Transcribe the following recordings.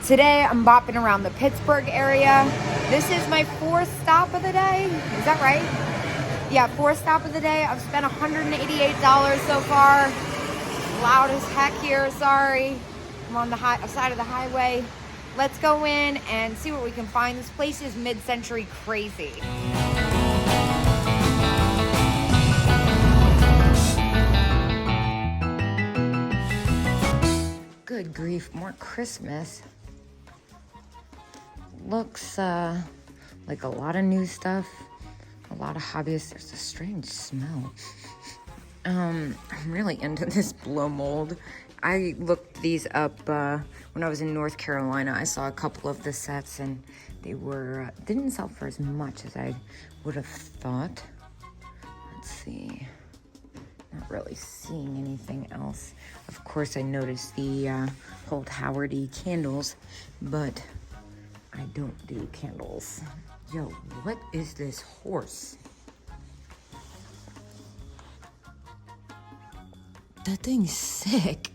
Today I'm bopping around the Pittsburgh area. This is my 4th stop of the day. Is that right? Yeah, 4th stop of the day. I've spent $188 so far. Loud as heck here, sorry. I'm on the side of the highway. Let's go in and see what we can find. This place is mid-century crazy. Good grief, more Christmas. Looks like a lot of new stuff, a lot of hobbyists. There's a strange smell. I'm really into this blow mold. I looked these up when I was in North Carolina. I saw a couple of the sets and they were didn't sell for as much as I would have thought. Let's see. Not really seeing anything else. Of course, I noticed the Holt Howardy candles, but I don't do candles. Yo, what is this horse? That thing's sick.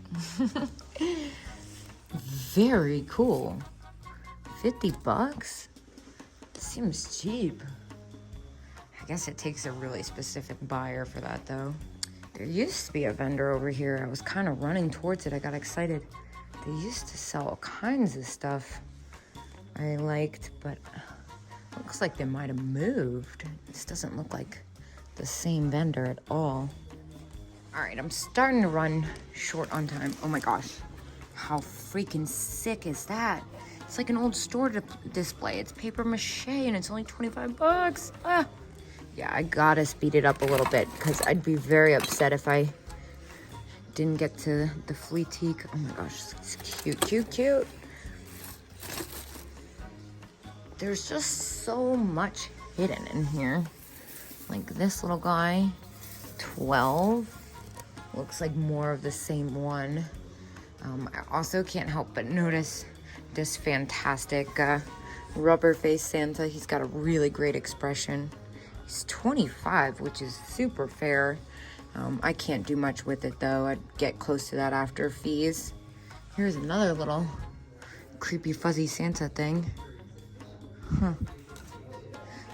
Very cool. 50 bucks? Seems cheap. I guess it takes a really specific buyer for that though. There used to be a vendor over here. I was kind of running towards it. I got excited. They used to sell all kinds of stuff I liked, but looks like they might have moved. This doesn't look like the same vendor at all. All right, I'm starting to run short on time. Oh my gosh, how freaking sick is that? It's like an old store display. It's paper mache and it's only 25 bucks. Ah. Yeah, I gotta speed it up a little bit because I'd be very upset if I didn't get to the fleetique. Oh my gosh, it's cute, cute, cute. There's just so much hidden in here. Like this little guy, 12. Looks like more of the same one. I also can't help but notice this fantastic rubber face Santa. He's got a really great expression. He's 25, which is super fair. I can't do much with it though. I'd get close to that after fees. Here's another little creepy fuzzy Santa thing. Huh.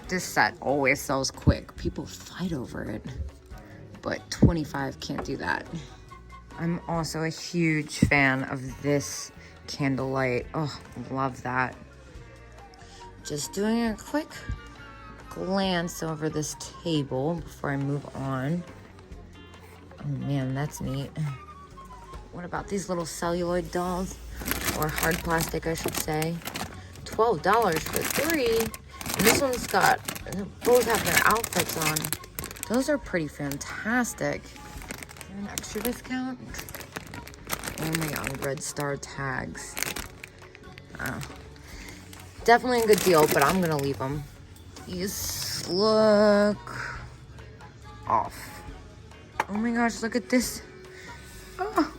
This set always sells quick. People fight over it, but 25 can't do that. I'm also a huge fan of this candlelight. Oh, love that. Just doing a quick glance over this table before I move on. Oh man, that's neat. What about these little celluloid dolls? Or hard plastic, I should say. $12 for 3. And this one's got, both have their outfits on. Those are pretty fantastic. Is there an extra discount? Only on Red Star tags. Definitely a good deal, but I'm gonna leave them. These look off. Oh my gosh, look at this. Oh.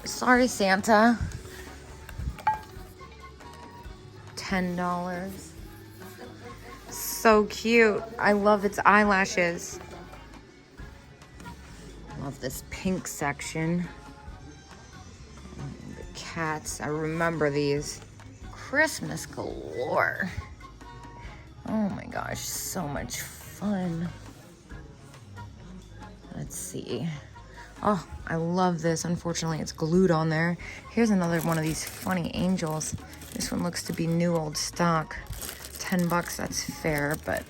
Sorry, Santa. $10. So cute. I love its eyelashes. Love this pink section. The cats. I remember these. Christmas galore. Oh my gosh, so much fun. Let's see. Oh, I love this. Unfortunately, it's glued on there. Here's another one of these funny angels. This one looks to be new old stock. 10 bucks, that's fair, but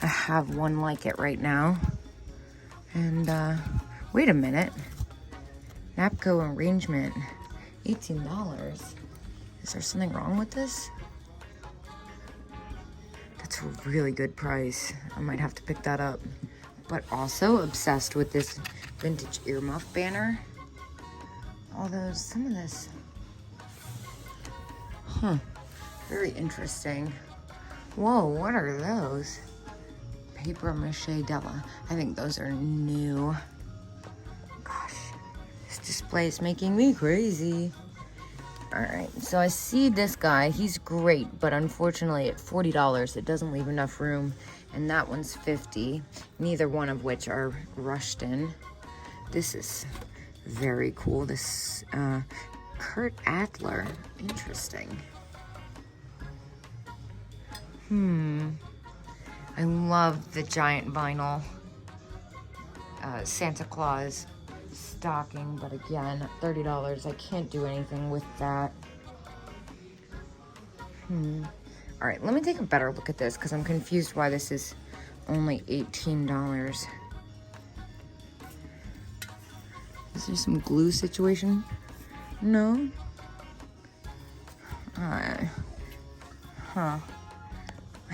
I have one like it right now. And wait a minute. Napco arrangement, $18. Is there something wrong with this? That's a really good price. I might have to pick that up. But also obsessed with this vintage earmuff banner. Although some of this, very interesting. Whoa, what are those? Paper mache Della. I think those are new. Gosh, this display is making me crazy. All right, so I see this guy. He's great, but unfortunately at $40, it doesn't leave enough room. And that one's $50, neither one of which are rushed in. This is very cool. This Kurt Adler. Interesting. I love the giant vinyl Santa Claus stocking, but again, $30. I can't do anything with that. All right, let me take a better look at this because I'm confused why this is only $18. Is there some glue situation? No? I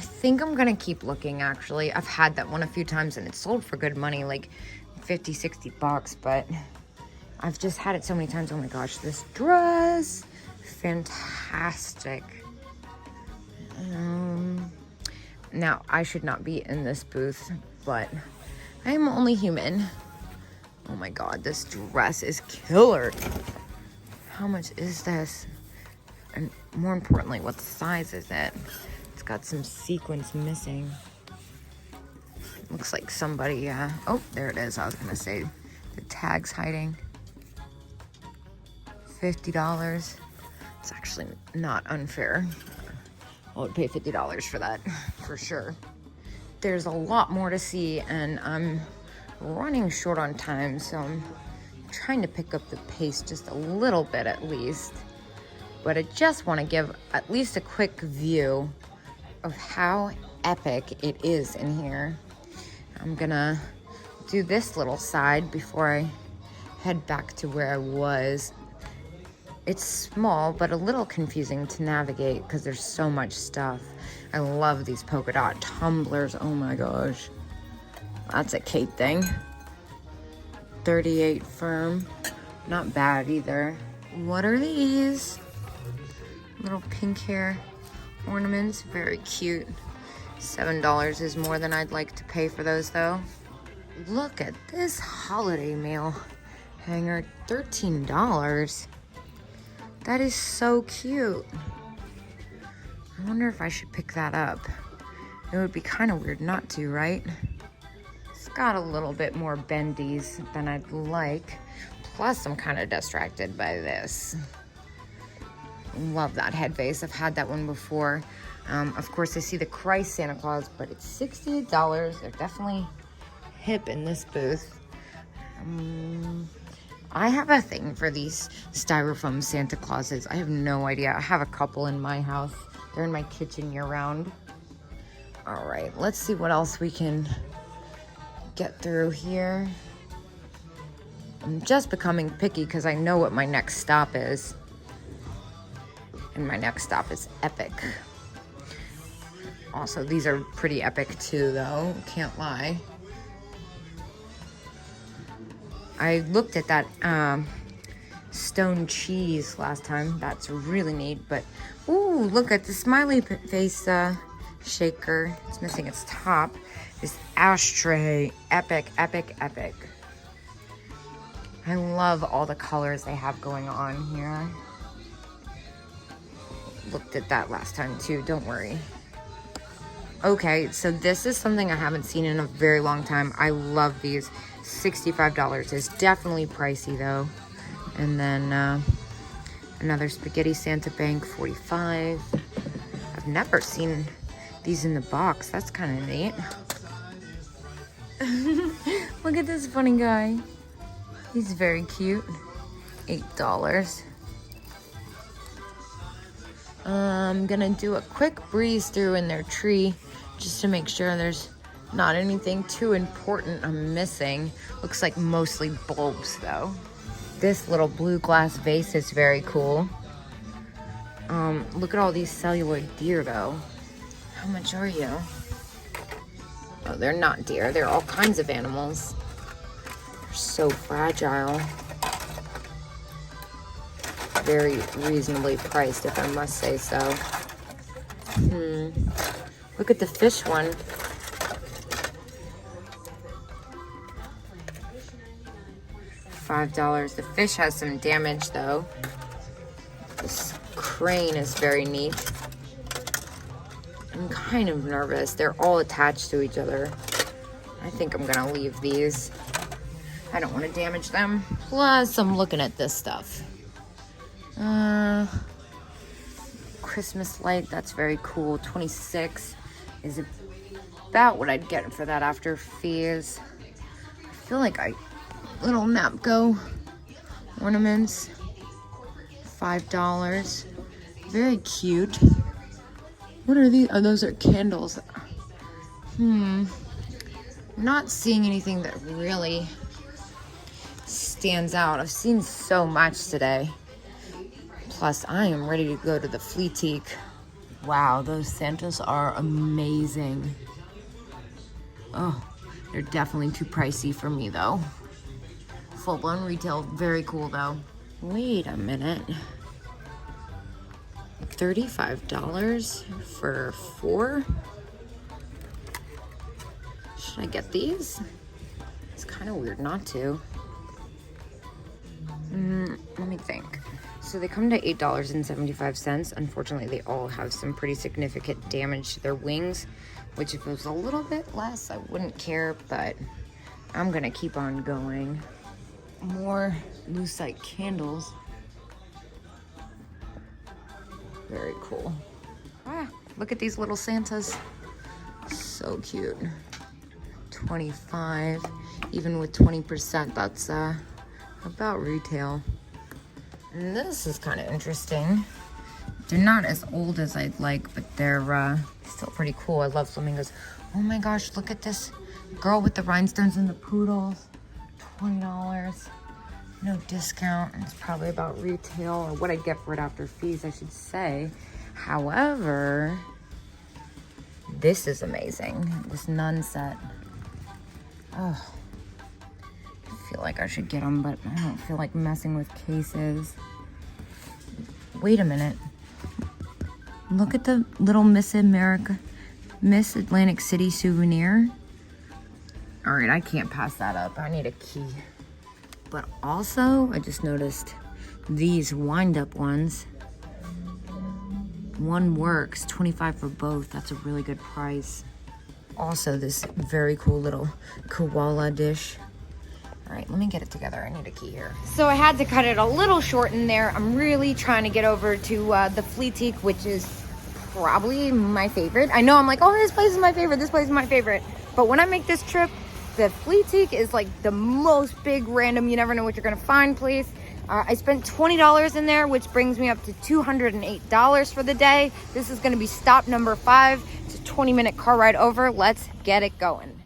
think I'm gonna keep looking, actually. I've had that one a few times and it's sold for good money, like 50, 60 bucks, but I've just had it so many times. Oh my gosh, this dress, fantastic. Now, I should not be in this booth, but I am only human. Oh my God, this dress is killer. How much is this? And more importantly, what size is it? It's got some sequins missing. Looks like somebody, oh, there it is. I was gonna say the tag's hiding. $50. It's actually not unfair. I would pay $50 for that, for sure. There's a lot more to see, and I'm running short on time, so I'm trying to pick up the pace just a little bit at least. But I just want to give at least a quick view of how epic it is in here. I'm gonna do this little side before I head back to where I was. It's small, but a little confusing to navigate because there's so much stuff. I love these polka dot tumblers. Oh my gosh. That's a Kate thing. 38 firm. Not bad either. What are these? Little pink hair ornaments. Very cute. $7 is more than I'd like to pay for those though. Look at this holiday mail hanger. $13. That is so cute. I wonder if I should pick that up. It would be kind of weird not to, right? It's got a little bit more bendies than I'd like. Plus, I'm kind of distracted by this. Love that head vase. I've had that one before. Of course, I see the Christ Santa Claus, but it's $68. They're definitely hip in this booth. I have a thing for these styrofoam Santa Clauses. I have no idea. I have a couple in my house. They're in my kitchen year-round. All right, let's see what else we can get through here. I'm just becoming picky because I know what my next stop is. And my next stop is epic. Also, these are pretty epic too, though. Can't lie. I looked at that stone cheese last time. That's really neat. But, ooh, look at the smiley face shaker. It's missing its top. This ashtray. Epic, epic, epic. I love all the colors they have going on here. Looked at that last time too, don't worry. Okay, so this is something I haven't seen in a very long time. I love these. $65 is definitely pricey though. And then another spaghetti Santa bank, $45. I've never seen these in the box. That's kind of neat. Look at this funny guy. He's very cute. $8. I'm gonna do a quick breeze through in their tree just to make sure there's not anything too important I'm missing. Looks like mostly bulbs though. This little blue glass vase is very cool. Look at all these celluloid deer though. How much are you? Oh, they're not deer. They're all kinds of animals. They're so fragile. Very reasonably priced, if I must say so. Look at the fish one. $5. The fish has some damage though. This crane is very neat. I'm kind of nervous. They're all attached to each other. I think I'm gonna leave these. I don't want to damage them. Plus, I'm looking at this stuff. Christmas light, that's very cool. 26 is about what I'd get for that after fees. I feel like little Napco ornaments, $5. Very cute. What are these? Oh, those are candles. Not seeing anything that really stands out. I've seen so much today. Plus, I am ready to go to the Fleetique. Wow, those Santas are amazing. Oh, they're definitely too pricey for me though. Full-blown retail, very cool though. Wait a minute. $35 for 4? Should I get these? It's kind of weird not to. Let me think. So they come to $8.75. Unfortunately, they all have some pretty significant damage to their wings, which if it was a little bit less, I wouldn't care, but I'm gonna keep on going. More lucite candles. Very cool. Ah, look at these little Santas. So cute. 25, even with 20%, that's about retail. And this is kind of interesting. They're not as old as I'd like, but they're still pretty cool. I love flamingos. Oh my gosh, look at this girl with the rhinestones and the poodles. $20. No discount. It's probably about retail, or what I'd get for it after fees, I should say. However, this is amazing. This nun set. Oh, I feel like I should get them, but I don't feel like messing with cases. Wait a minute. Look at the little Miss Atlantic City souvenir. All right, I can't pass that up. I need a key. But also, I just noticed these wind-up ones. One works, 25 for both. That's a really good price. Also, this very cool little koala dish. All right, let me get it together. I need a key here. So I had to cut it a little short in there. I'm really trying to get over to the Fleetique, which is probably my favorite. I know I'm like, oh, this place is my favorite. This place is my favorite. But when I make this trip, the Fleetique is like the most big random, you never know what you're gonna find place. I spent $20 in there, which brings me up to $208 for the day. This is gonna be stop number 5. It's a 20-minute car ride over. Let's get it going.